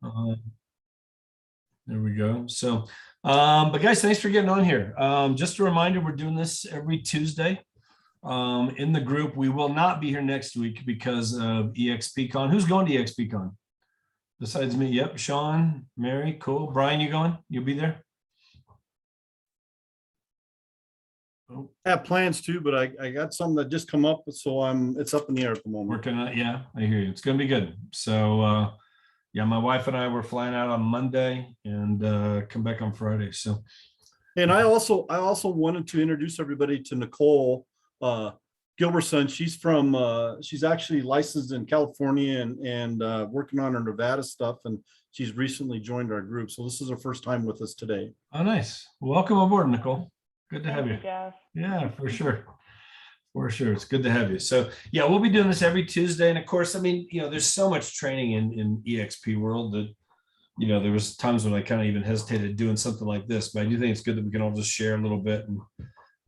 Uh, there we go. So, but guys, thanks for getting on here. Just a reminder, we're doing this every Tuesday. In the group, we will not be here next week because of EXPCon. Who's going to EXPCon? Besides me? Yep. Sean, Mary, cool. Brian, you going? You'll be there? I have plans too, but I got some that just come up, so it's up in the air at the moment. Working on it. Yeah, I hear you. It's gonna be good. So yeah, my wife and I were flying out on Monday and come back on Friday. So And I also wanted to introduce everybody to Nicole Gilbertson. She's actually licensed in California and working on her Nevada stuff, and she's recently joined our group. So this is her first time with us today. oh, nice. Welcome aboard, Nicole. Good to have you. Jeff. Yeah, for sure. For sure. It's good to have you. So yeah, we'll be doing this every Tuesday. And of course, I mean, there's so much training in EXP world that, there was times when I kind of even hesitated doing something like this, but I do think it's good that we can all just share a little bit and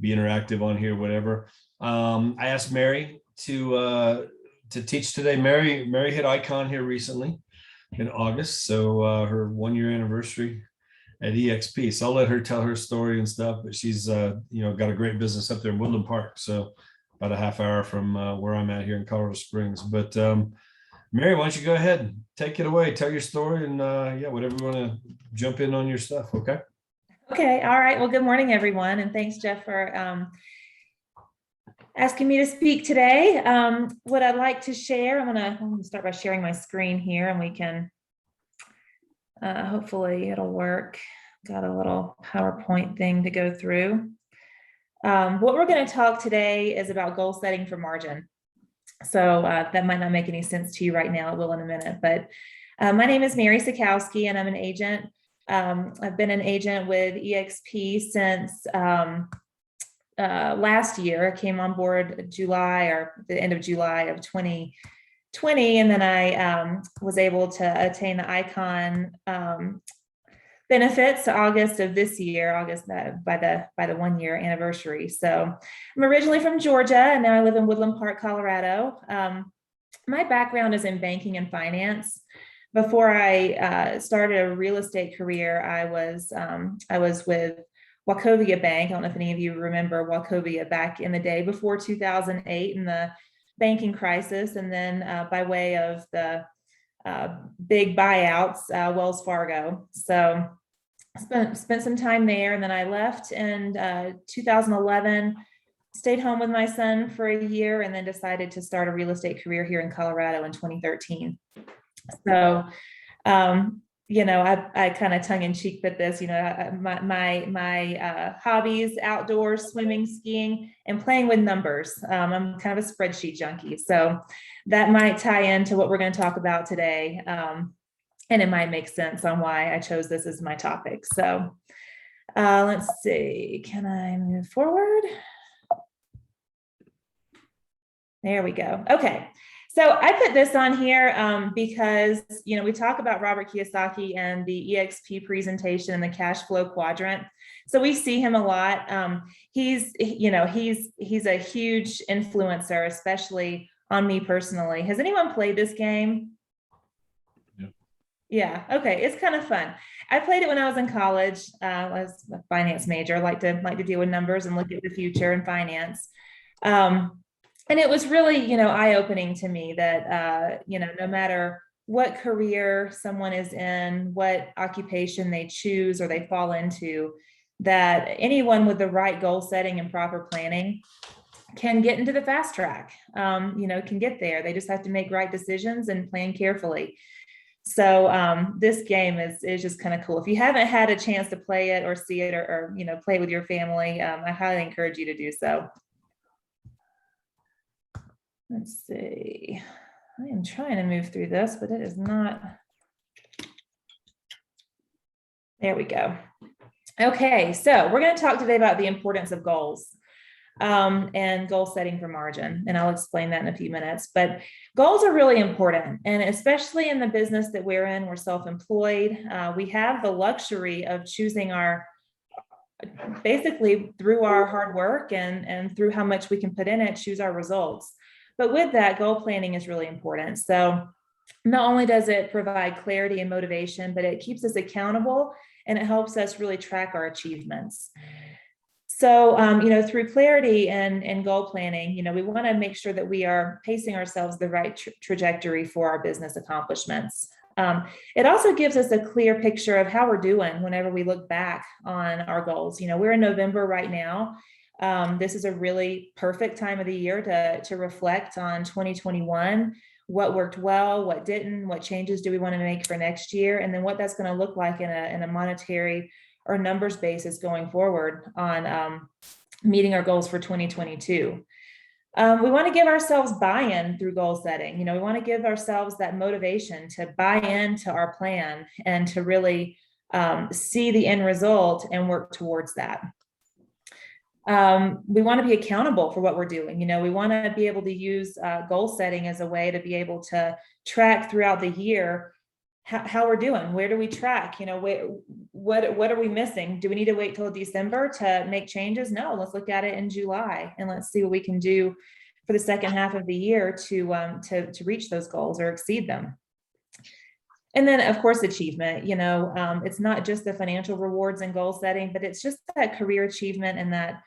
be interactive on here, whatever. I asked Mary to teach today. Mary hit Icon here recently in August. So her 1-year anniversary at EXP. So I'll let her tell her story and stuff, but she's, got a great business up there in Woodland Park. So about a half hour from where I'm at here in Colorado Springs. But Mary, why don't you go ahead and take it away, tell your story, and whatever you want to jump in on your stuff. Okay. Okay. All right. Well, good morning, everyone. And thanks, Jeff, for asking me to speak today. What I'd like to share, I'm going to start by sharing my screen here, and we can hopefully it'll work. Got a little PowerPoint thing to go through. What we're going to talk today is about goal setting for margin. So that might not make any sense to you right now. It will in a minute. But my name is Mary Sekowski, and I'm an agent. I've been an agent with EXP since last year. I came on board July or the end of July of 2020, and then I was able to attain the Icon benefits August of this year, by the 1-year anniversary. So I'm originally from Georgia, and now I live in Woodland Park, Colorado. My background is in banking and finance. Before I started a real estate career, I was with Wachovia Bank. I don't know if any of you remember Wachovia back in the day before 2008 and the banking crisis, and then by way of the big buyouts, Wells Fargo. So spent some time there, and then I left in 2011, stayed home with my son for a year, and then decided to start a real estate career here in Colorado in 2013. So, I kind of tongue in cheek put this, my hobbies, outdoors, swimming, skiing, and playing with numbers. I'm kind of a spreadsheet junkie. So that might tie into what we're going to talk about today. And it might make sense on why I chose this as my topic. So let's see, can I move forward? There we go. Okay. So I put this on here because, we talk about Robert Kiyosaki and the EXP presentation and the cash flow quadrant. So we see him a lot. He's a huge influencer, especially on me personally. Has anyone played this game? Yeah. Okay. It's kind of fun. I played it when I was in college. I was a finance major. I like to deal with numbers and look at the future in finance. And it was really, eye-opening to me that, no matter what career someone is in, what occupation they choose or they fall into, that anyone with the right goal setting and proper planning can get into the fast track, can get there. They just have to make right decisions and plan carefully. So this game is just kind of cool. If you haven't had a chance to play it or see it or play with your family, I highly encourage you to do so. Let's see. I am trying to move through this, but it is not. There we go. Okay, so we're going to talk today about the importance of goals and goal setting for margin. And I'll explain that in a few minutes. But goals are really important. And especially in the business that we're in, we're self-employed. We have the luxury of choosing basically through our hard work and through how much we can put in it, choose our results. But with that, goal planning is really important. So not only does it provide clarity and motivation, but it keeps us accountable and it helps us really track our achievements. So, through clarity and goal planning, we want to make sure that we are pacing ourselves the right trajectory for our business accomplishments. It also gives us a clear picture of how we're doing whenever we look back on our goals. We're in November right now. This is a really perfect time of the year to reflect on 2021, what worked well, what didn't, what changes do we want to make for next year, and then what that's going to look like in a monetary or numbers basis going forward on meeting our goals for 2022. We want to give ourselves buy-in through goal setting. We want to give ourselves that motivation to buy into our plan and to really see the end result and work towards that. We want to be accountable for what we're doing. We want to be able to use goal setting as a way to be able to track throughout the year how we're doing. Where do we track? What are we missing? Do we need to wait till December to make changes? No, let's look at it in July and let's see what we can do for the second half of the year to reach those goals or exceed them. And then, of course, achievement. It's not just the financial rewards and goal setting, but it's just that career achievement and that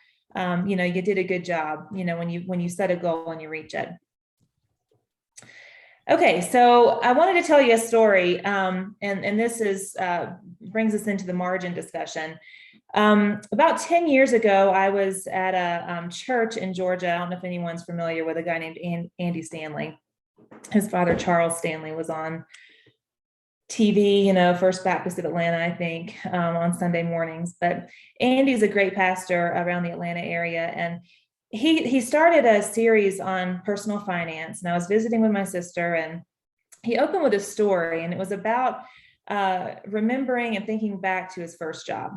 you did a good job. When you set a goal and you reach it. Okay, so I wanted to tell you a story, and this brings us into the margin discussion. About 10 years ago, I was at a church in Georgia. I don't know if anyone's familiar with a guy named Andy Stanley. His father, Charles Stanley, was on TV, First Baptist of Atlanta, I think, on Sunday mornings. But Andy's a great pastor around the Atlanta area, and he started a series on personal finance. And I was visiting with my sister, and he opened with a story, and it was about remembering and thinking back to his first job.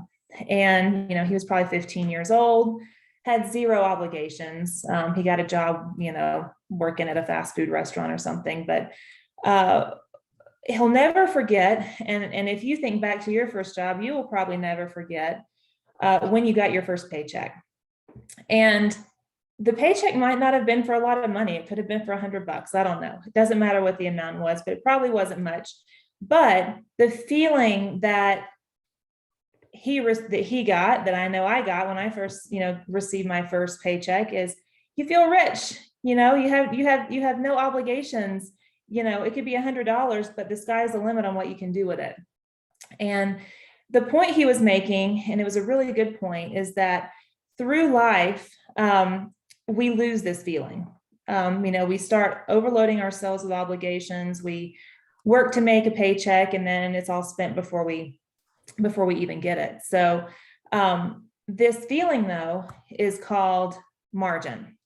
And he was probably 15 years old, had zero obligations. He got a job, working at a fast food restaurant or something, but he'll never forget. And if you think back to your first job, you will probably never forget when you got your first paycheck. And the paycheck might not have been for a lot of money. It could have been for $100. I don't know. It doesn't matter what the amount was, but it probably wasn't much. But the feeling that he got, that I know I got when I first, received my first paycheck, is you feel rich. You have no obligations. It could be $100, but the sky's the limit on what you can do with it. And the point he was making, and it was a really good point, is that through life, we lose this feeling. We start overloading ourselves with obligations. We work to make a paycheck, and then it's all spent before we even get it. So this feeling, though, is called margin.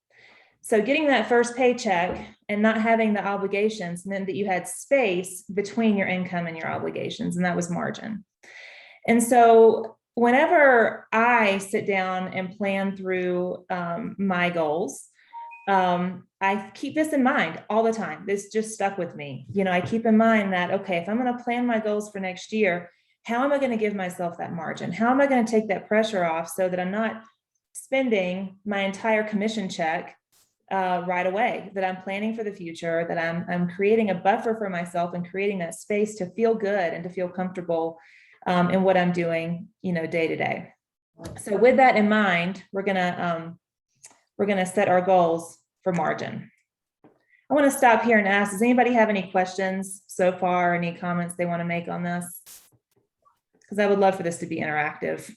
So getting that first paycheck and not having the obligations meant that you had space between your income and your obligations, and that was margin. And so whenever I sit down and plan through my goals, I keep this in mind all the time. This just stuck with me. I keep in mind that, okay, if I'm going to plan my goals for next year, how am I going to give myself that margin? How am I going to take that pressure off so that I'm not spending my entire commission check right away, that I'm planning for the future, that I'm creating a buffer for myself and creating that space to feel good and to feel comfortable in what I'm doing, day to day. So with that in mind, we're gonna set our goals for margin. I want to stop here and ask, does anybody have any questions so far, any comments they want to make on this? Because I would love for this to be interactive.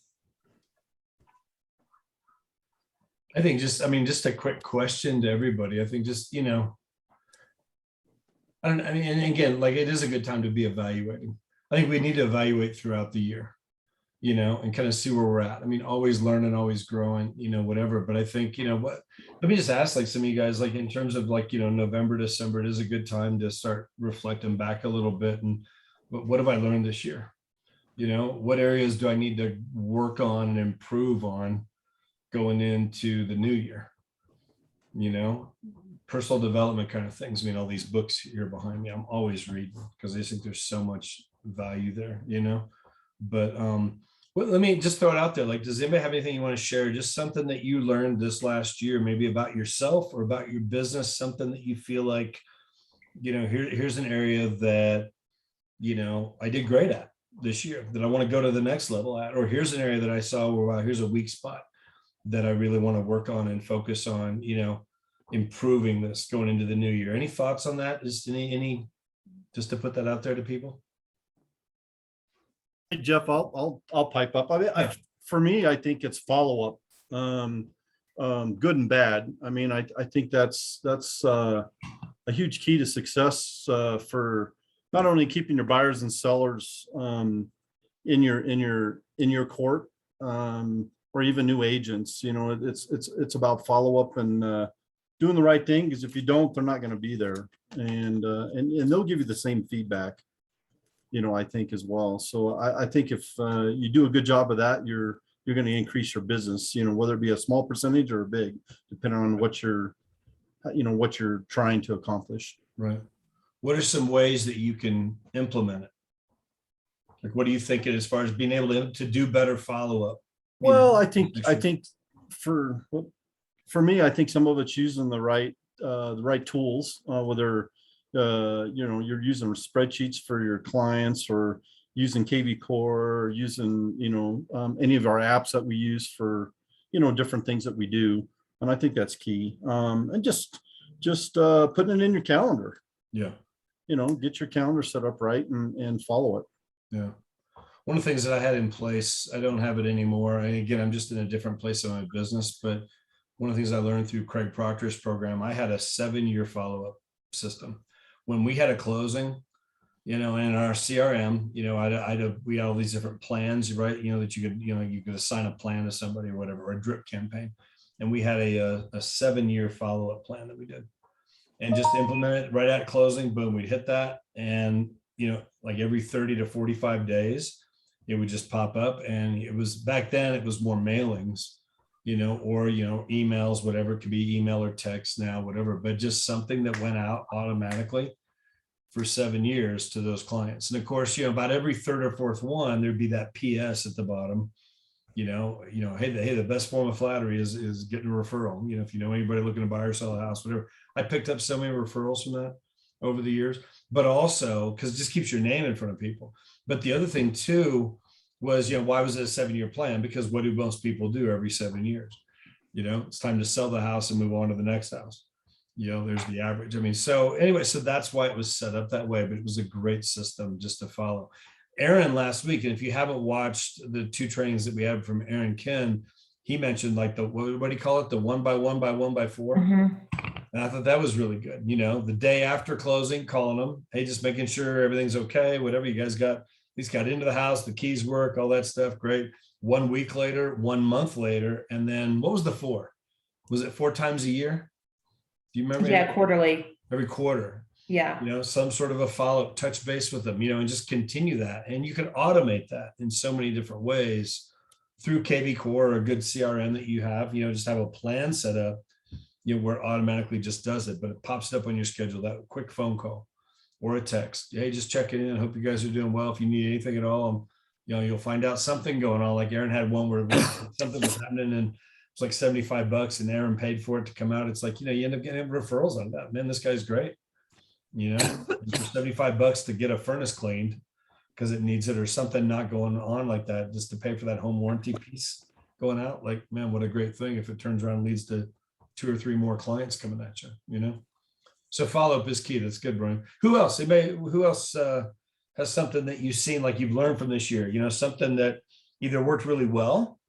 I think just a quick question to everybody. I think and again, like, it is a good time to be evaluating. I think we need to evaluate throughout the year, and kind of see where we're at. Always learning, always growing, whatever. But I think, let me just ask, like, some of you guys, like, in terms of, like, November, December, it is a good time to start reflecting back a little bit. And what have I learned this year? What areas do I need to work on and improve on going into the new year? Personal development kind of things. All these books here behind me, I'm always reading because I think there's so much value there, but let me just throw it out there. Like, does anybody have anything you want to share? Just something that you learned this last year, maybe about yourself or about your business, something that you feel like, here's an area that, I did great at this year that I want to go to the next level at, or here's an area that I saw where, wow, here's a weak spot that I really want to work on and focus on, improving this going into the new year. Any thoughts on that? Just just to put that out there to people? Hey, Jeff, I'll pipe up. I mean, for me, I think it's follow-up, good and bad. I mean, I think that's a huge key to success, for not only keeping your buyers and sellers, in your court, or even new agents. It's about follow-up and doing the right thing, because if you don't, they're not going to be there, and they'll give you the same feedback, I think as well. So I think if you do a good job of that, you're going to increase your business, whether it be a small percentage or a big, depending on what you're trying to accomplish. Right. What are some ways that you can implement it? Like, what do you think as far as being able to do better follow-up? Well, I think for me, I think some of it's using the right tools, whether you're using spreadsheets for your clients, or using KV Core, or using any of our apps that we use for different things that we do. And I think that's key. And just putting it in your calendar. Yeah. Get your calendar set up right and follow it. Yeah. One of the things that I had in place, I don't have it anymore. And again, I'm just in a different place in my business, but one of the things I learned through Craig Proctor's program, I had a 7-year follow-up system. When we had a closing, in our CRM, we had all these different plans, right? That you could assign a plan to somebody or whatever, or a drip campaign. And we had a 7-year follow-up plan that we did, and just implement it right at closing. Boom, we'd hit that. And, like every 30 to 45 days, it would just pop up. And it was, back then it was more mailings, or, emails, whatever. It could be email or text now, whatever, but just something that went out automatically for 7 years to those clients. And of course, about every third or fourth one, there'd be that PS at the bottom, hey, the best form of flattery is getting a referral. If you know anybody looking to buy or sell a house, whatever. I picked up so many referrals from that over the years, but also because it just keeps your name in front of people. But the other thing too was, why was it a 7-year plan? Because what do most people do every 7 years? It's time to sell the house and move on to the next house. There's the average. I mean, so anyway, so that's why it was set up that way, but it was a great system just to follow. Aaron last week, and if you haven't watched the 2 trainings that we had from Aaron Ken, he mentioned like what do you call it? The 1 by 1 by 1 by 4. Mm-hmm. And I thought that was really good. The day after closing, calling them, hey, just making sure everything's okay. Whatever you guys got, at least got into the house, the keys work, all that stuff. Great. 1 week later, 1 month later. And then what was the 4? Was it 4 times a year? Do you remember? Yeah, quarterly. Every quarter. Yeah. Some sort of a follow-up, touch base with them, and just continue that. And you can automate that in so many different ways through KV Core or a good CRM that you have, just have a plan set up, where it automatically just does it, but it pops it up on your schedule, that quick phone call or a text. Hey, just checking in. I hope you guys are doing well. If you need anything at all, you'll find out something going on. Like Aaron had one where something was happening and it's like $75 and Aaron paid for it to come out. It's like, you end up getting referrals on that. Man, this guy's great. For $75 to get a furnace cleaned because it needs it, or something not going on like that, just to pay for that home warranty piece going out. Like, man, what a great thing if it turns around and leads to 2 or 3 more clients coming at you, So follow-up is key. That's good, Brian. Who else? Who else has something that you've seen, like you've learned from this year, something that either worked really well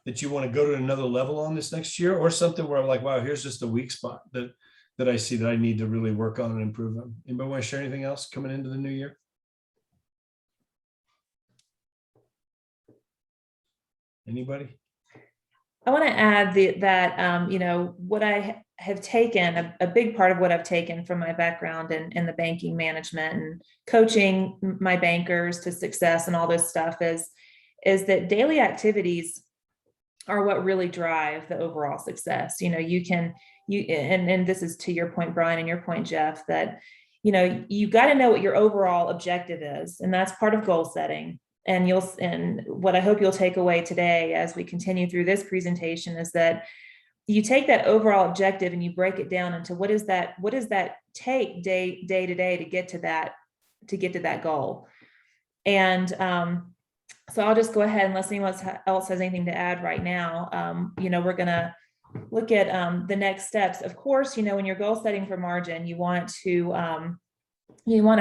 that you want to go to another level on this next year, or something where I'm like, wow, here's just a weak spot that I see that I need to really work on and improve on. Anybody want to share anything else coming into the new year? Anybody? I want to add that what I have taken, a big part of what I've taken from my background in the banking management and coaching my bankers to success and all this stuff is that daily activities are what really drive the overall success. And this is to your point, Brian, and your point, Jeff, that, you got to know what your overall objective is. And that's part of goal setting. And what I hope you'll take away today as we continue through this presentation is that you take that overall objective and you break it down into what does that take day to day to get to that goal. And so I'll just go ahead, unless anyone else has anything to add right now. We're going to look at the next steps. Of course, when you're goal setting for margin, you want to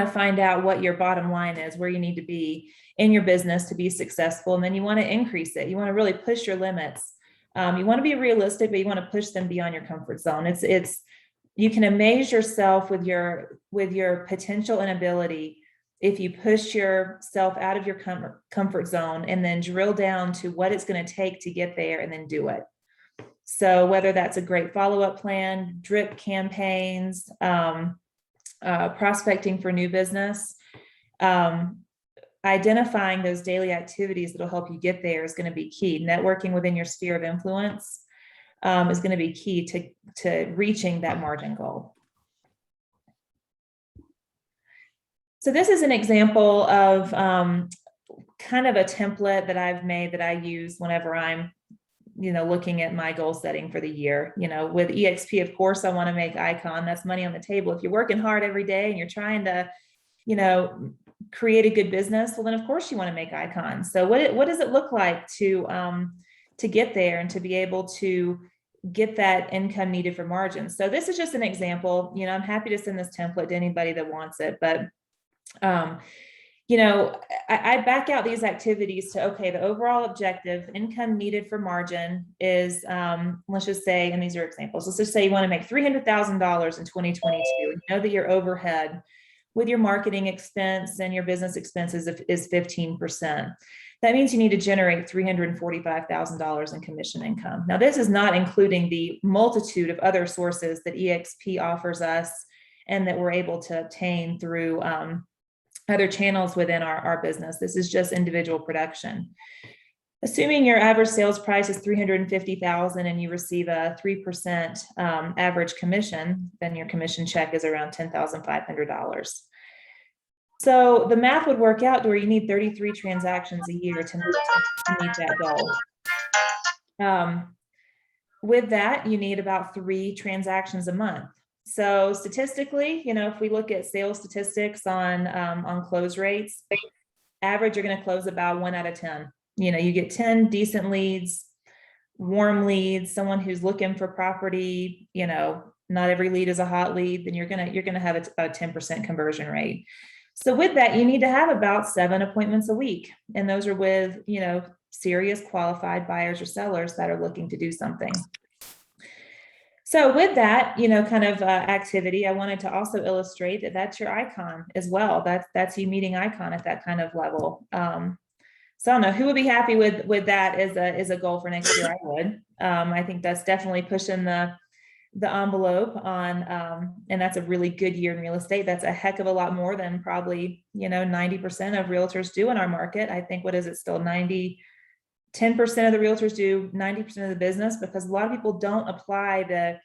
find out what your bottom line is, where you need to be in your business to be successful. And then you want to increase it. You want to really push your limits. You want to be realistic, but you want to push them beyond your comfort zone. You can amaze yourself with your potential and ability if you push yourself out of your comfort zone and then drill down to what it's going to take to get there and then do it. So whether that's a great follow-up plan, drip campaigns, prospecting for new business, identifying those daily activities that'll help you get there is going to be key. Networking within your sphere of influence is going to be key to reaching that margin goal. So this is an example of kind of a template that I've made that I use whenever I'm, looking at my goal setting for the year. With EXP, of course, I want to make icon. That's money on the table. If you're working hard every day and you're trying to, create a good business, well, then of course you want to make icon. So what does it look like to get there and to be able to get that income needed for margin? So this is just an example. I'm happy to send this template to anybody that wants it, but I back out these activities to, okay, the overall objective income needed for margin is, let's just say, and these are examples, let's just say you want to make $300,000 in 2022. You know that your overhead with your marketing expense and your business expenses is 15%. That means you need to generate $345,000 in commission income. Now, this is not including the multitude of other sources that EXP offers us and that we're able to obtain through other channels within our business. This is just individual production. Assuming your average sales price is $350,000 and you receive a 3% average commission, then your commission check is around $10,500. So the math would work out to where you need 33 transactions a year to meet that goal. With that, you need about 3 transactions a month. So statistically, if we look at sales statistics on close rates, average, you're going to close about 1 out of 10. You get 10 decent leads, warm leads, someone who's looking for property, not every lead is a hot lead, then you're going to have about a 10% conversion rate. So with that, you need to have about 7 appointments a week. And those are with, serious qualified buyers or sellers that are looking to do something. So with that, activity, I wanted to also illustrate that that's your icon as well. That's you meeting icon at that kind of level. So I don't know who would be happy with that as a goal for next year. I would. I think that's definitely pushing the envelope on, and that's a really good year in real estate. That's a heck of a lot more than probably 90% of realtors do in our market. I think, what is it, still 10% of the realtors do 90% of the business, because a lot of people don't apply the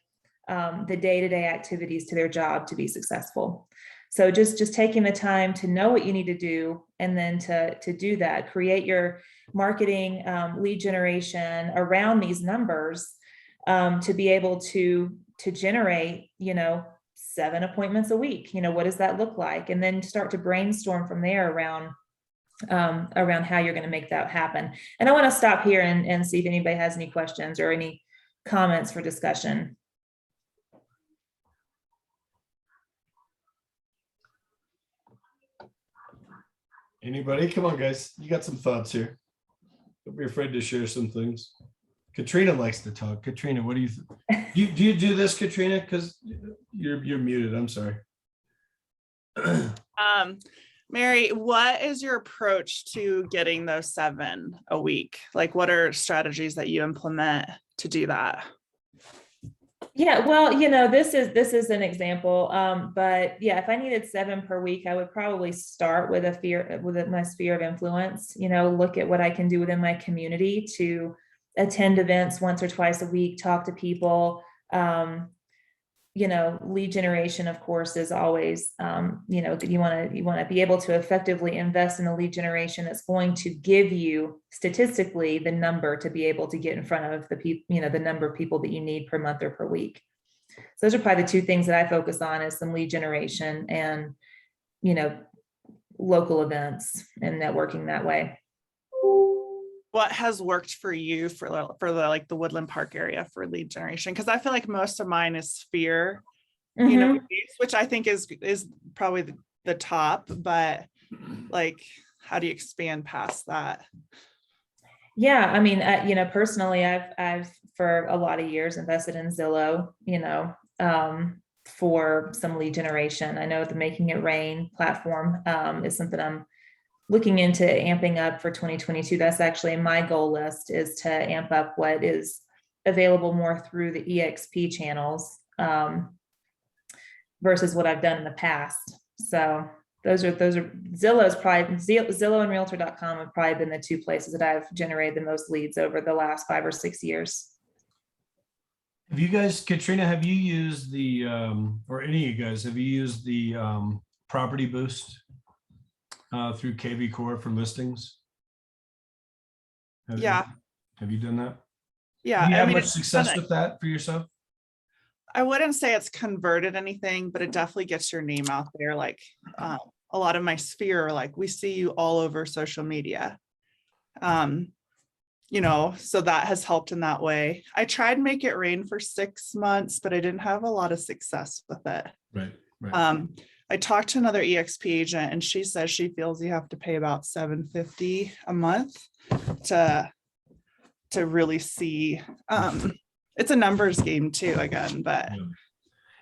day-to-day activities to their job to be successful. So just taking the time to know what you need to do, and then to do that, create your marketing, lead generation around these numbers, to be able to generate 7 appointments a week. What does that look like? And then start to brainstorm from there around how you're going to make that happen. And I want to stop here and see if anybody has any questions or any comments for discussion. Anybody? Come on, guys. You got some thoughts here. Don't be afraid to share some things. Katrina likes to talk. Katrina, what do you think? Do you do this, Katrina? Because you're muted. I'm sorry. Mary, what is your approach to getting those 7 a week? Like, what are strategies that you implement to do that? Yeah, well, this is an example, but yeah, if I needed 7 per week, I would probably start with my sphere of influence. Look at what I can do within my community to attend events once or twice a week, talk to people, lead generation, of course, is always, you want to be able to effectively invest in a lead generation that's going to give you statistically the number to be able to get in front of the people, the number of people that you need per month or per week. So those are probably the two things that I focus on, is some lead generation and, local events and networking that way. What has worked for you for the Woodland Park area for lead generation? Because I feel like most of mine is Sphere, Mhm. which I think is probably the top, but like, how do you expand past that? Yeah, I mean, personally, I've for a lot of years invested in Zillow, for some lead generation. I know the Making It Rain platform is something I'm looking into amping up for 2022. That's actually my goal list, is to amp up what is available more through the EXP channels versus what I've done in the past. So those are Zillow's probably Zillow and Realtor.com have probably been the two places that I've generated the most leads over the last 5 or 6 years. Have you guys, Katrina, have you used the, or any of you guys, have you used the property boost through KV Core for listings? Yeah. Have you done that? Yeah. Do you have much it's success kinda- with that for yourself? I wouldn't say it's converted anything, but it definitely gets your name out there. Like a lot of my Sphere, like, we see you all over social media. So that has helped in that way. I tried Make It Rain for 6 months, but I didn't have a lot of success with it. Right, right. I talked to another EXP agent, and she says she feels you have to pay about $750 a month to really see. It's a numbers game too, again, but Yeah.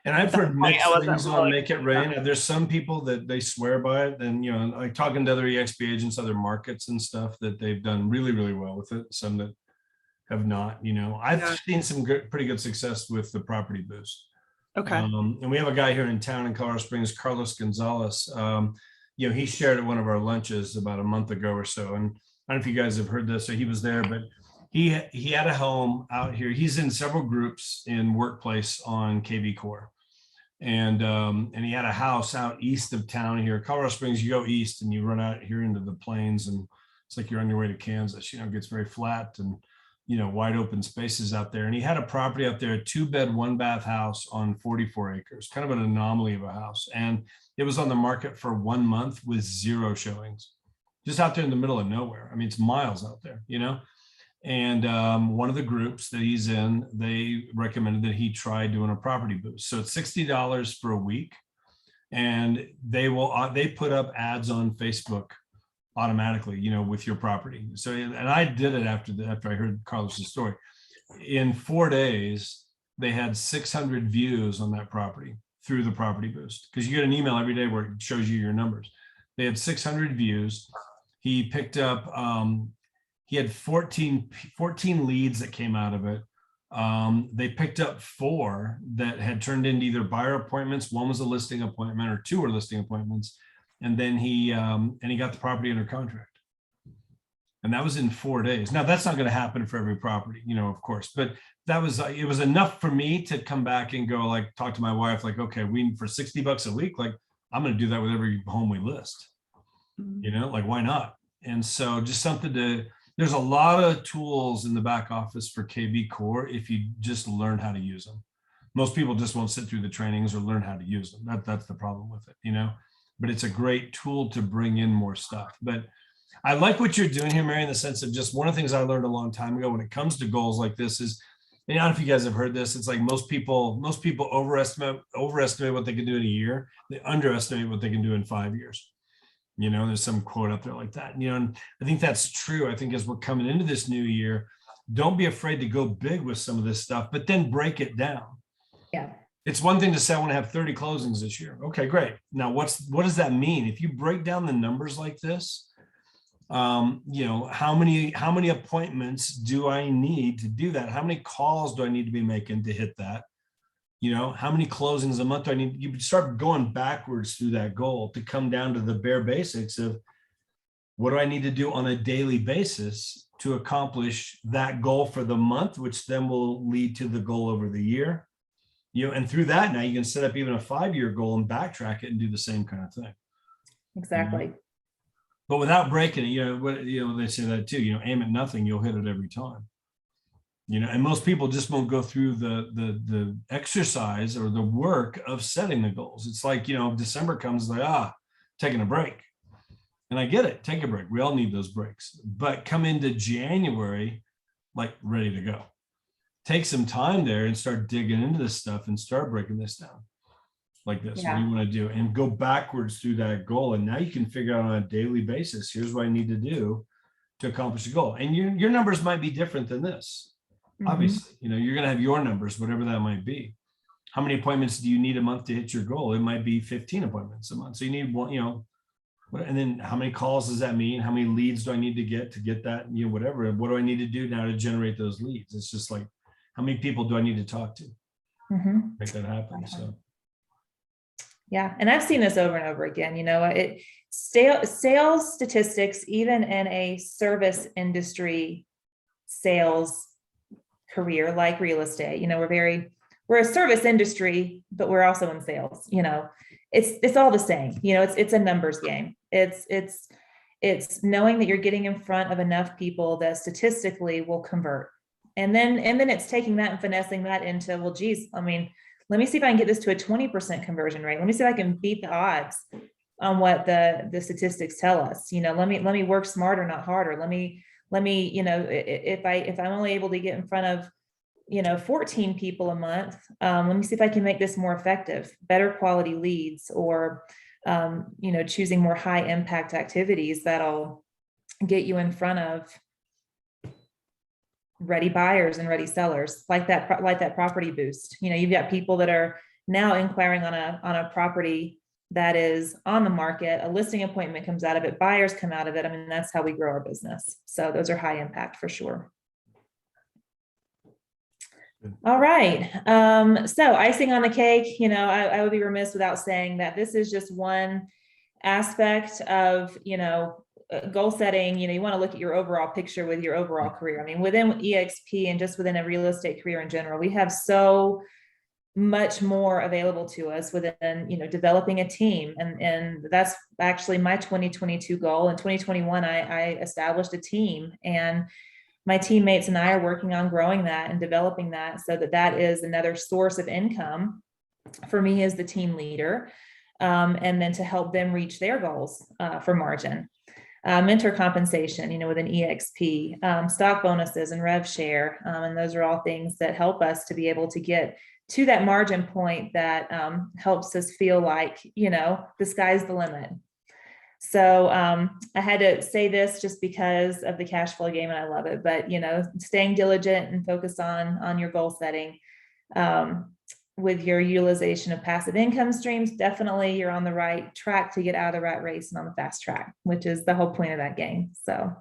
And I've heard mixed I wasn't things on really- Make It Rain. There's some people that they swear by it, and like talking to other EXP agents, other markets and stuff, that they've done really, really well with it. Some that have not. I've Yeah. seen some pretty good success with the property boost. Okay. And we have a guy here in town in Colorado Springs, Carlos Gonzalez. He shared at one of our lunches about a month ago or so, and I don't know if you guys have heard this, or he was there, but he had a home out here. He's in several groups in Workplace on KV Core, and he had a house out east of town here. Colorado Springs, you go east and you run out here into the plains, and it's like you're on your way to Kansas. It gets very flat and wide open spaces out there. And he had a property out there, a 2-bed, 1-bath house on 44 acres, kind of an anomaly of a house. And it was on the market for 1 month with 0 showings, just out there in the middle of nowhere. I mean, it's miles out there, And one of the groups that he's in, they recommended that he try doing a property boost. So it's $60 for a week, and they put up ads on Facebook automatically, with your property. So, and I did it after I heard Carlos's story. In 4 days, they had 600 views on that property through the property boost, because you get an email every day where it shows you your numbers. They had 600 views. He picked up, he had 14 leads that came out of it. They picked up 4 that had turned into either buyer appointments. 1 was a listing appointment, or 2 were listing appointments. And then he got the property under contract. And that was in 4 days. Now, that's not going to happen for every property, of course, but it was enough for me to come back and go, like, talk to my wife, like, okay, for $60 a week, like, I'm going to do that with every home we list, like, why not? And so just there's a lot of tools in the back office for KV Core if you just learn how to use them. Most people just won't sit through the trainings or learn how to use them. That's the problem with it, but it's a great tool to bring in more stuff. But I like what you're doing here, Mary, in the sense of just one of the things I learned a long time ago when it comes to goals like this is, and I don't know if you guys have heard this, it's like most people overestimate what they can do in a year. They underestimate what they can do in 5 years. There's some quote out there like that. And I think that's true. I think as we're coming into this new year, don't be afraid to go big with some of this stuff, but then break it down. Yeah. It's one thing to say I want to have 30 closings this year. Okay, great. Now, what does that mean? If you break down the numbers like this, how many appointments do I need to do that? How many calls do I need to be making to hit that? How many closings a month do I need? You start going backwards through that goal to come down to the bare basics of what do I need to do on a daily basis to accomplish that goal for the month, which then will lead to the goal over the year. and through that, now you can set up even a 5-year goal and backtrack it and do the same kind of thing. Exactly. But without breaking it, they say that too, aim at nothing, you'll hit it every time. And most people just won't go through the exercise or the work of setting the goals. It's like, December comes, like, taking a break. And I get it, take a break. We all need those breaks. But come into January, like ready to go. Take some time there and start digging into this stuff and start breaking this down like this. What do you want to do? And go backwards through that goal. And now you can figure out on a daily basis, here's what I need to do to accomplish the goal. And your numbers might be different than this. Obviously, you're going to have your numbers, whatever that might be. How many appointments do you need a month to hit your goal? It might be 15 appointments a month. So you need one, and then how many calls does that mean? How many leads do I need to get that, whatever. What do I need to do now to generate those leads? It's just like, how many people do I need to talk to? Make that happen. So. Yeah. And I've seen this over and over again, sales statistics, even in a service industry sales career, like real estate, we're a service industry, but we're also in sales, it's all the same, it's a numbers game. It's knowing that you're getting in front of enough people that statistically will convert. And then it's taking that and finessing that into, well, geez, let me see if I can get this to a 20% conversion rate. Let me see if I can beat the odds on what the statistics tell us. Let me work smarter, not harder. Let me, if I'm only able to get in front of, 14 people a month, let me see if I can make this more effective, better quality leads, or, choosing more high impact activities that'll get you in front of ready buyers and ready sellers, like that property boost. You've got people that are now inquiring on a property that is on the market, a listing appointment comes out of it, buyers come out of it. That's how we grow our business. So those are high impact for sure. All right. So icing on the cake, I would be remiss without saying that this is just one aspect of, goal setting. You want to look at your overall picture with your overall career. Within EXP and just within a real estate career in general, we have so much more available to us within, developing a team. And that's actually my 2022 goal. In 2021, I established a team, and my teammates and I are working on growing that and developing that so that is another source of income for me as the team leader. And then to help them reach their goals for margin. Mentor compensation, within EXP, stock bonuses and rev share. And those are all things that help us to be able to get to that margin point that helps us feel like, the sky's the limit. So I had to say this just because of the cash flow game, and I love it, but, staying diligent and focus on your goal setting with your utilization of passive income streams. Definitely you're on the right track to get out of the rat race and on the fast track, which is the whole point of that game. So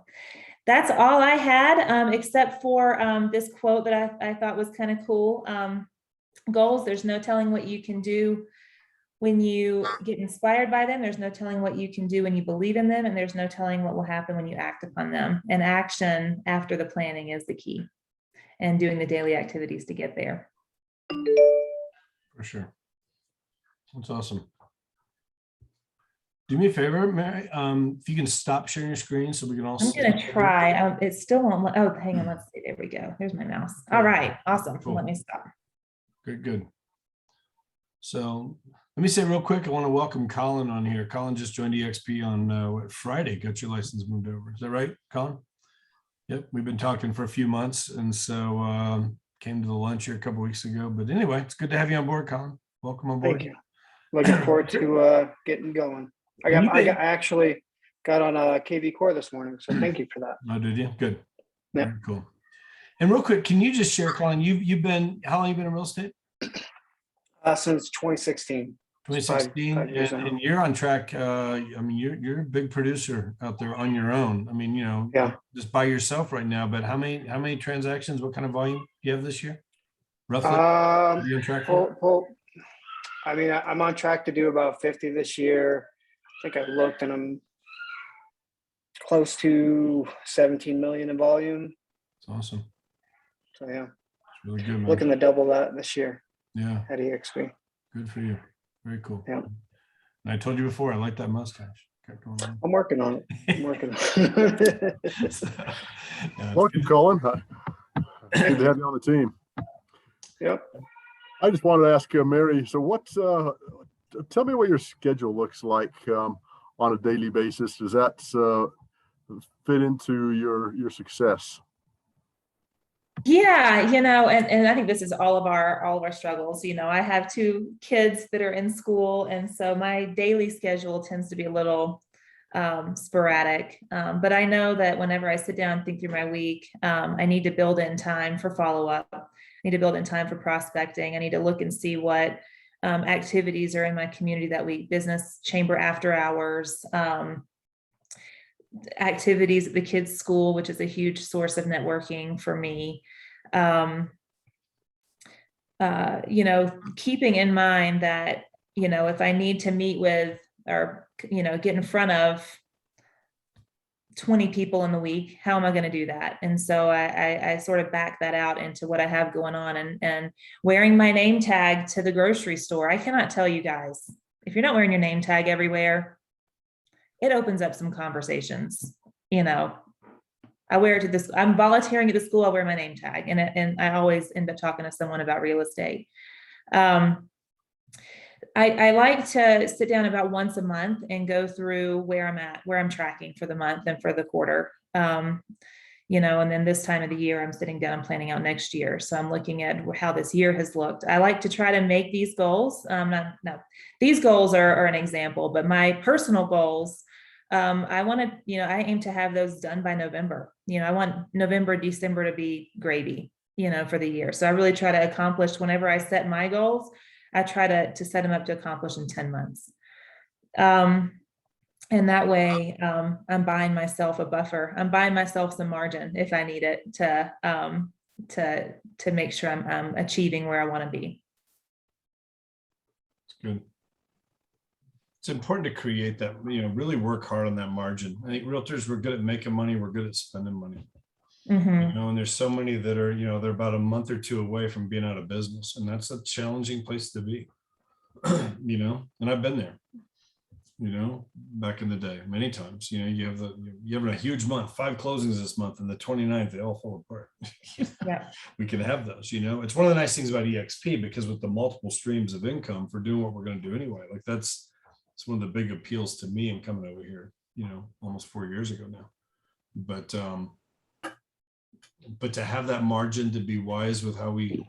that's all I had, except for this quote that I thought was kind of cool. Goals, there's no telling what you can do when you get inspired by them. There's no telling what you can do when you believe in them, and there's no telling what will happen when you act upon them. And action after the planning is the key, and doing the daily activities to get there. For sure. That's awesome. Do me a favor, Mary. If you can stop sharing your screen so we can all I'm going to try. It still won't. Oh, hang on. Let's see. There we go. There's my mouse. All right. Awesome. Cool. Let me stop. Good. So let me say real quick, I want to welcome Colin on here. Colin just joined EXP on Friday, got your license moved over. Is that right, Colin? Yep, we've been talking for a few months, and so came to the lunch here a couple weeks ago. But anyway, it's good to have you on board, Colin. Welcome on board. Thank you. Looking forward to getting going. I actually got on a KV Core this morning, so thank you for that. Oh, did you? Good. Yeah. Very cool. And real quick, can you just share, Colin, you've been, how long have you been in real estate? Since 2016. 2016, five years now. and you're on track. You're a big producer out there on your own. Yeah. Just by yourself right now. But how many transactions? What kind of volume do you have this year? Roughly. Are you on track for? I'm on track to do about 50 this year. I think I looked, and I'm close to 17 million in volume. It's awesome. So yeah, it's really good, man. looking to double that this year. Yeah, at EXP. good for you. Very cool. Yeah. And I told you before, I like that mustache. Kept going on. I'm working on it. I'm working on it. So, yeah, Welcome, Colin. It's good to have you on the team. Yep. I just wanted to ask Mary, so tell me what your schedule looks like on a daily basis. Does that fit into your success? Yeah, and I think this is all of our struggles. I have 2 kids that are in school, and so my daily schedule tends to be a little sporadic. But I know that whenever I sit down and think through my week, I need to build in time for follow-up. I need to build in time for prospecting. I need to look and see what activities are in my community that week, business chamber after hours, activities at the kids' school, which is a huge source of networking for me. Keeping in mind that, if I need to meet with or, get in front of 20 people in the week, how am I going to do that? And so I sort of back that out into what I have going on, and wearing my name tag to the grocery store. I cannot tell you guys, if you're not wearing your name tag everywhere, it opens up some conversations. I wear it to this, I'm volunteering at the school, I wear my name tag, and I always end up talking to someone about real estate. I like to sit down about once a month and go through where I'm at, where I'm tracking for the month and for the quarter. And then this time of the year, I'm sitting down and planning out next year. So I'm looking at how this year has looked. I like to try to make these goals. These goals are an example, but my personal goals, I want to, I aim to have those done by November. I want November, December to be gravy, for the year. So I really try to accomplish, whenever I set my goals, I try to set them up to accomplish in 10 months. And that way, I'm buying myself a buffer. I'm buying myself some margin if I need it to make sure I'm achieving where I want to be. it's good. It's important to create that, really work hard on that margin. I think realtors, we're good at making money. We're good at spending money. Mm-hmm. And there's so many that are, they're about a month or 2 away from being out of business. And that's a challenging place to be, and I've been there, back in the day, many times. You have a huge month, 5 closings this month, and the 29th, they all fall apart. Yeah. We can have those, it's one of the nice things about EXP, because with the multiple streams of income for doing what we're going to do anyway, like it's one of the big appeals to me in coming over here, almost 4 years ago now. But to have that margin, to be wise with how we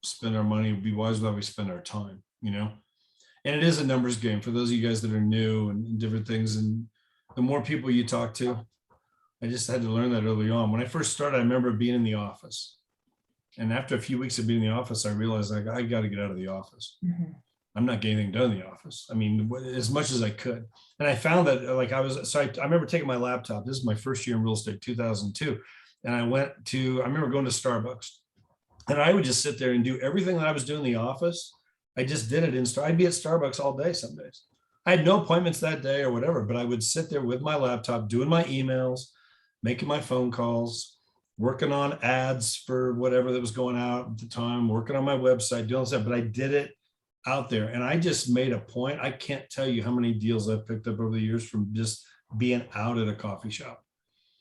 spend our money, be wise with how we spend our time, and it is a numbers game for those of you guys that are new and different things. And the more people you talk to, I just had to learn that early on. When I first started, I remember being in the office, and after a few weeks of being in the office, I realized I got to get out of the office. Mm-hmm. I'm not getting anything done in the office. I mean, as much as I could. And I found that I remember taking my laptop. This is my first year in real estate, 2002. And I remember going to Starbucks, and I would just sit there and do everything that I was doing in the office. I just did it I'd be at Starbucks all day some days. I had no appointments that day or whatever, but I would sit there with my laptop, doing my emails, making my phone calls, working on ads for whatever that was going out at the time, working on my website, doing stuff, but I did it out there. And I just made a point. I can't tell you how many deals I've picked up over the years from just being out at a coffee shop.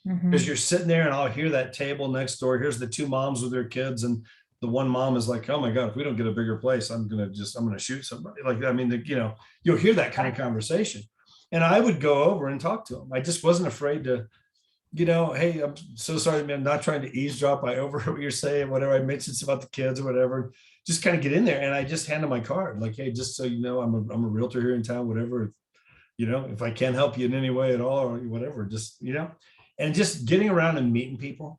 Because you're sitting there and I'll hear that table next door. Here's the 2 moms with their kids. And the one mom is like, oh my God, if we don't get a bigger place, I'm going to shoot somebody. Like, I mean, you'll hear that kind of conversation. And I would go over and talk to them. I just wasn't afraid to, hey, I'm so sorry, man, I'm not trying to eavesdrop. I overheard what you're saying, whatever. I mentioned about the kids or whatever, just kind of get in there. And I just hand them my card. Like, hey, just so you know, I'm a realtor here in town, whatever, if I can help you in any way at all or whatever, just, and just getting around and meeting people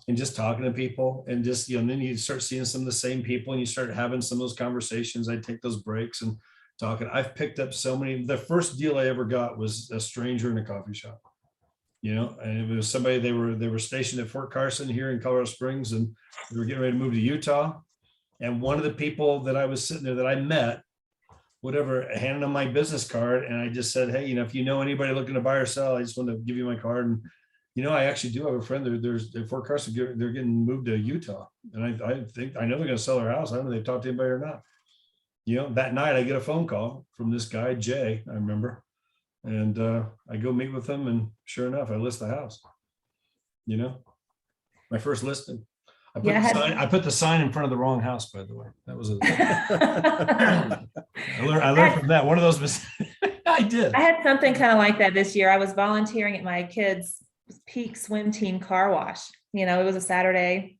and just talking to people and just, and then you start seeing some of the same people and you start having some of those conversations. I take those breaks and talking. I've picked up so many. The first deal I ever got was a stranger in a coffee shop, and it was somebody, they were stationed at Fort Carson here in Colorado Springs, and they were getting ready to move to Utah. And one of the people that I was sitting there that I met, whatever, handed them my business card. And I just said, hey, if you know anybody looking to buy or sell, I just want to give you my card. And I actually do have a friend. They're forecasting they're getting moved to Utah, and I think I know they're going to sell their house. I don't know if they've talked to anybody or not. That night I get a phone call from this guy Jay. I remember, and I go meet with him, and sure enough, I list the house. My first listing. I put the sign in front of the wrong house, by the way. That was I learned from that. One of those mistakes. I did. I had something kind of like that this year. I was volunteering at my kids' peak swim team car wash. It was a Saturday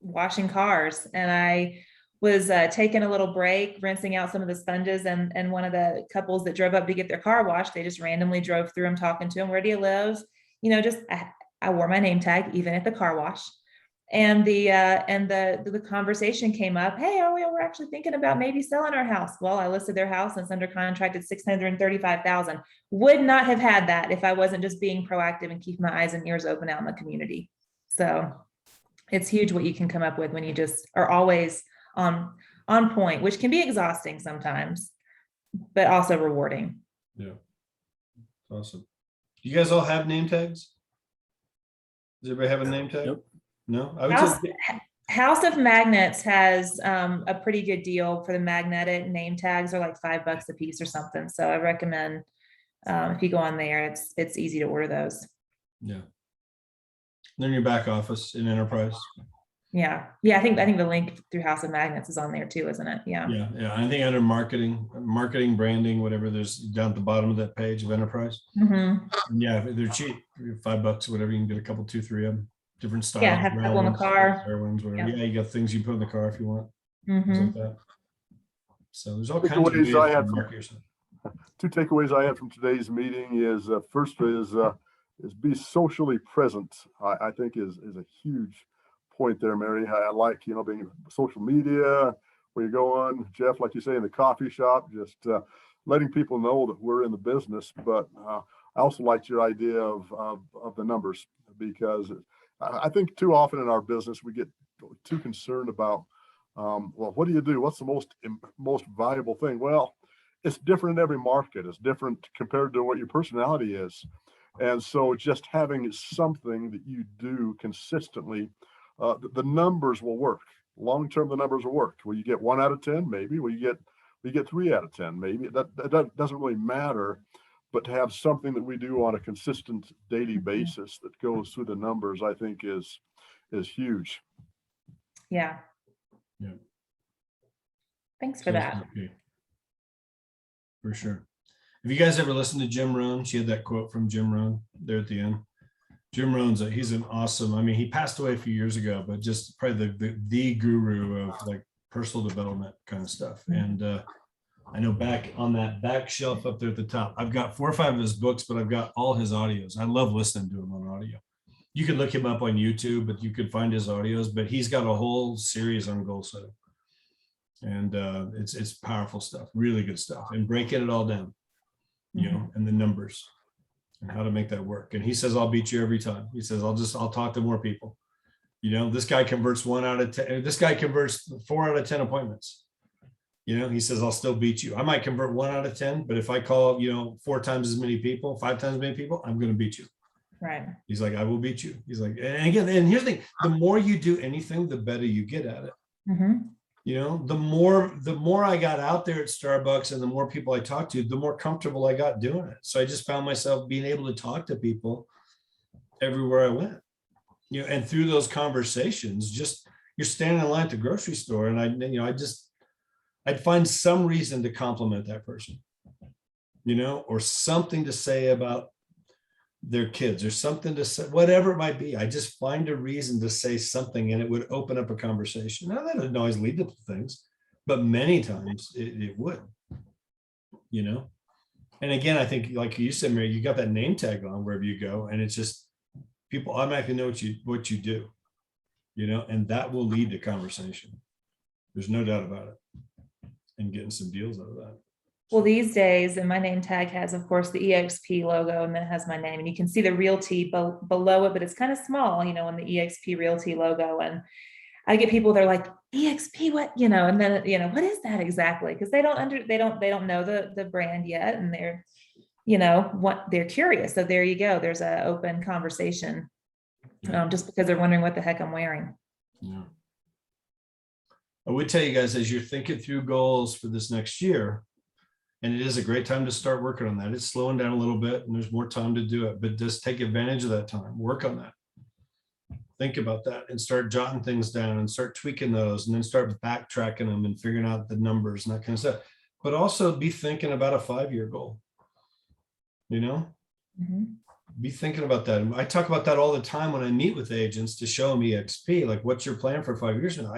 washing cars, and I was taking a little break, rinsing out some of the sponges, and one of the couples that drove up to get their car washed, they just randomly drove through them, talking to them. Where do you live? I wore my name tag even at the car wash. And the conversation came up. Hey, we're actually thinking about maybe selling our house. Well, I listed their house and it's under contract at $635,000. Would not have had that if I wasn't just being proactive and keeping my eyes and ears open out in the community. So it's huge what you can come up with when you just are always on point, which can be exhausting sometimes, but also rewarding. Yeah. Awesome. You guys all have name tags? Does everybody have a name tag? Yep. No, I would House of Magnets has a pretty good deal for the magnetic name tags, are like $5 a piece or something. So I recommend if you go on there, it's easy to order those. Yeah. They're in your back office in Enterprise. Yeah. I think the link through House of Magnets is on there too, isn't it? Yeah. Yeah. I think under marketing, branding, whatever, there's down at the bottom of that page of Enterprise. Mm-hmm. Yeah, they're cheap. $5, whatever. You can get a couple, 2, 3 of them. Different styles. Yeah, have a couple in the car. Whatever. Yeah, you got things you put in the car if you want. Mm-hmm. Things like that. So there's all kinds of Takeaways ways I to had market yourself. 2 takeaways I had from today's meeting is first is be socially present. I think is a huge point there, Mary. I like being social media where you go on, Jeff, like you say, in the coffee shop, just letting people know that we're in the business. But I also liked your idea of the numbers, because I think too often in our business we get too concerned about well, what do you do? What's the most valuable thing? Well, it's different in every market. It's different compared to what your personality is. And so just having something that you do consistently, the numbers will work. Long term, the numbers will work. Will you get 1 out of 10? Maybe. Will you get 3 out of 10? Maybe. That doesn't really matter. But to have something that we do on a consistent daily basis that goes through the numbers, I think is huge. Yeah. Yeah. Thanks for that. Okay. For sure. Have you guys ever listened to Jim Rohn? She had that quote from Jim Rohn there at the end. Jim Rohn's he's an awesome, he passed away a few years ago, but just probably the guru of like personal development kind of stuff. And I know back on that back shelf up there at the top, I've got 4 or 5 of his books, but I've got all his audios. I love listening to him on audio. You can look him up on YouTube, but you could find his audios, but he's got a whole series on goal setting. And it's powerful stuff, really good stuff, and breaking it all down, and the numbers and how to make that work. And he says, I'll beat you every time. He says, I'll talk to more people. This guy converts 1 out of 10. This guy converts 4 out of 10 appointments. He says, I'll still beat you. I might convert 1 out of 10, but if I call, 4 times as many people, 5 times as many people, I'm going to beat you. Right. He's like, I will beat you. He's like, and again, and here's the thing, the more you do anything, the better you get at it. Mm-hmm. The more I got out there at Starbucks and the more people I talked to, the more comfortable I got doing it. So I just found myself being able to talk to people everywhere I went, and through those conversations, just you're standing in line at the grocery store, and I'd find some reason to compliment that person, or something to say about their kids, or something to say, whatever it might be. I just find a reason to say something, and it would open up a conversation. Now, that doesn't always lead to things, but many times it would, And again, I think, like you said, Mary, you got that name tag on wherever you go, and it's just people automatically know what you do, and that will lead to conversation. There's no doubt about it, and getting some deals out of that. Well, these days, and my name tag has, of course, the EXP logo, and then it has my name, and you can see the Realty below it, but it's kind of small, in the EXP Realty logo. And I get people, they're like, EXP, what, and then, what is that exactly? Because they don't know the brand yet, and they're what they're curious. So there you go. There's an open conversation, Yeah. just because they're wondering what the heck I'm wearing. Yeah. I would tell you guys, as you're thinking through goals for this next year, and it is a great time to start working on that. It's slowing down a little bit and there's more time to do it, but just take advantage of that time, work on that. Think about that and start jotting things down and start tweaking those and then start backtracking them and figuring out the numbers and that kind of stuff. But also be thinking about a 5-year goal, Mhm. be thinking about that. And I talk about that all the time when I meet with agents to show them EXP, like what's your plan for 5 years from now?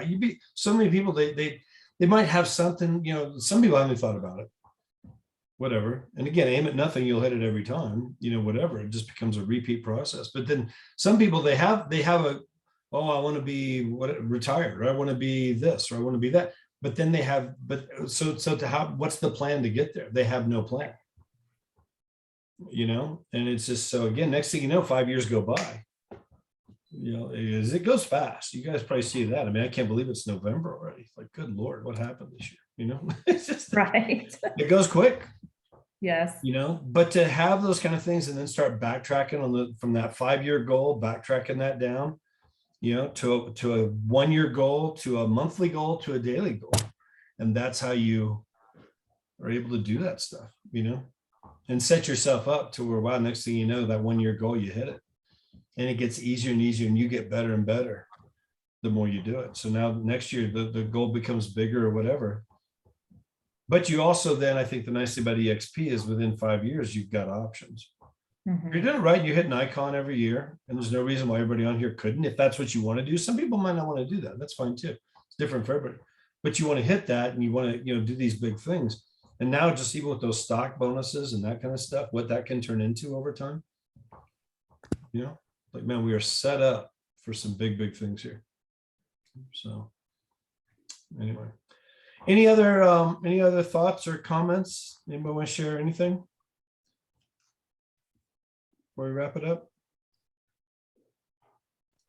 So many people, they might have something, some people haven't thought about it. Whatever. And again, aim at nothing, you'll hit it every time, whatever. It just becomes a repeat process. But then some people, they have I want to be retired, or I want to be this, or I want to be that. But then they have, what's the plan to get there? They have no plan. And it's just, so again, next thing you know, 5 years go by. It goes fast. You guys probably see that. I mean, I can't believe it's November already. Like, good Lord, what happened this year? It's just, Right. it goes quick. Yes. But to have those kind of things and then start backtracking from that 5-year goal, backtracking that down, to a 1-year goal, to a monthly goal, to a daily goal. And that's how you are able to do that stuff, and set yourself up to where, wow, next thing you know, that 1-year goal, you hit it. And it gets easier and easier and you get better and better the more you do it. So now next year, the goal becomes bigger or whatever. But you also then, I think the nice thing about EXP is within 5 years, you've got options. Mhm. If you're doing it right, you hit an icon every year, and there's no reason why everybody on here couldn't, if that's what you want to do. Some people might not want to do that. That's fine too. It's different for everybody. But you want to hit that and you want to, do these big things. And now just even with those stock bonuses and that kind of stuff, what that can turn into over time. Like, man, we are set up for some big, big things here. So anyway. Any other thoughts or comments? Anybody want to share anything before we wrap it up?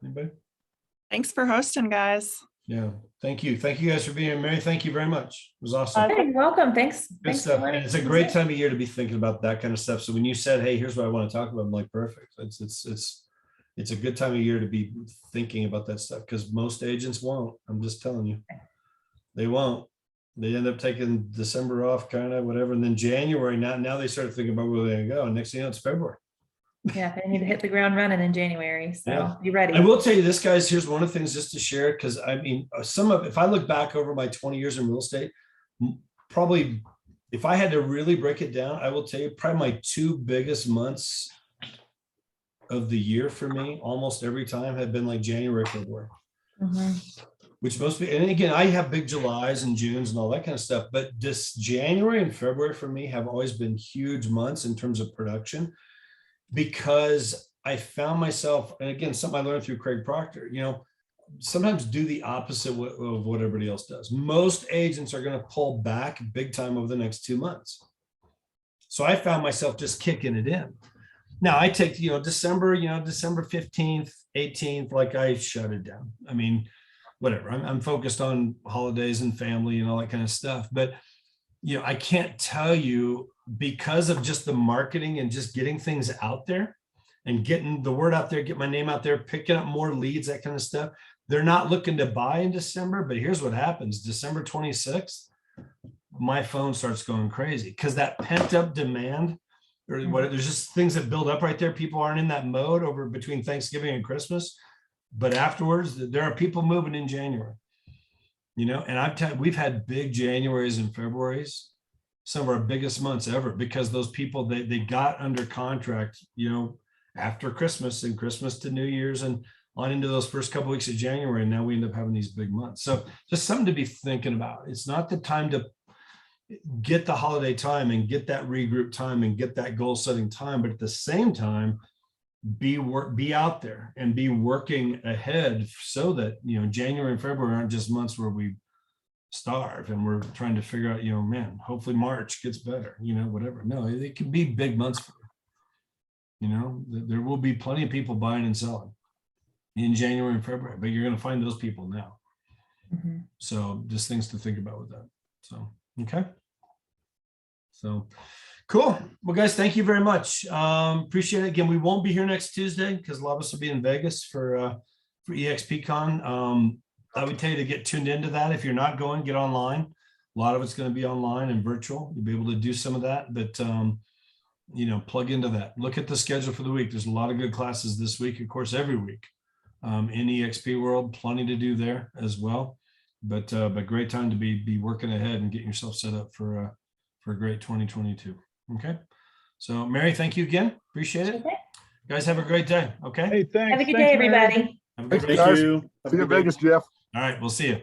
Anybody? Thanks for hosting, guys. Yeah, thank you. Thank you guys for being here. Mary, thank you very much. It was awesome. Hey, welcome. Thanks. Good Thanks for stuff. letting And it's a us great in. time of year to be thinking about that kind of stuff. So when you said, hey, here's what I want to talk about, I'm like, perfect. It's a good time of year to be thinking about that stuff, because most agents won't. I'm just telling you, they won't. They end up taking December off, kind of whatever. And then January, now they start thinking about where they're going to go. And next thing you know, it's February. Yeah, they need to hit the ground running in January. So Yeah. be ready. I will tell you this, guys, here's one of the things just to share, because I mean, if I look back over my 20 years in real estate, probably if I had to really break it down, I will tell you probably my 2 biggest months of the year for me, almost every time, have been like January, February. Mhm. Which most be, and again, I have big Julys and Junes and all that kind of stuff, but this January and February for me have always been huge months in terms of production, because I found myself, and again, something I learned through Craig Proctor, sometimes do the opposite of what everybody else does. Most agents are going to pull back big time over the next 2 months. So I found myself just kicking it in. Now I take, December 15th, 18th, like I shut it down. I mean, whatever, I'm focused on holidays and family and all that kind of stuff. But, I can't tell you, because of just the marketing and just getting things out there and getting the word out there, get my name out there, picking up more leads, that kind of stuff. They're not looking to buy in December, but here's what happens. December 26th, my phone starts going crazy, because that pent up demand, or what, there's just things that build up right there. People aren't in that mode over between Thanksgiving and Christmas, but afterwards there are people moving in January, and we've had big Januaries and Februaries, some of our biggest months ever, because those people, they got under contract, after Christmas and Christmas to New Year's and on into those first couple of weeks of January. And now we end up having these big months. So just something to be thinking about. It's not the time to get the holiday time and get that regroup time and get that goal setting time, but at the same time, be out there and be working ahead, so that, January and February aren't just months where we starve and we're trying to figure out, man, hopefully March gets better, whatever. No, it can be big months for you. There will be plenty of people buying and selling in January and February, but you're going to find those people now. Mhm. So just things to think about with that. So, okay. So Cool. Well, guys, thank you very much. Appreciate it. Again, we won't be here next Tuesday because a lot of us will be in Vegas for EXPCon. I would tell you to get tuned into that. If you're not going, get online. A lot of it's going to be online and virtual. You'll be able to do some of that, but plug into that. Look at the schedule for the week. There's a lot of good classes this week, of course, every week in EXP world. Plenty to do there as well. But great time to be working ahead and getting yourself set up for a great 2022. Okay. So Mary, thank you again. Appreciate it. Okay. Guys, have a great day. Okay. Hey, thanks. Have a good Thanks, day, Mary. everybody. Have a good Thanks, day. Thank guys. you. Have a See you in good day. Vegas, Jeff. All right. We'll see you.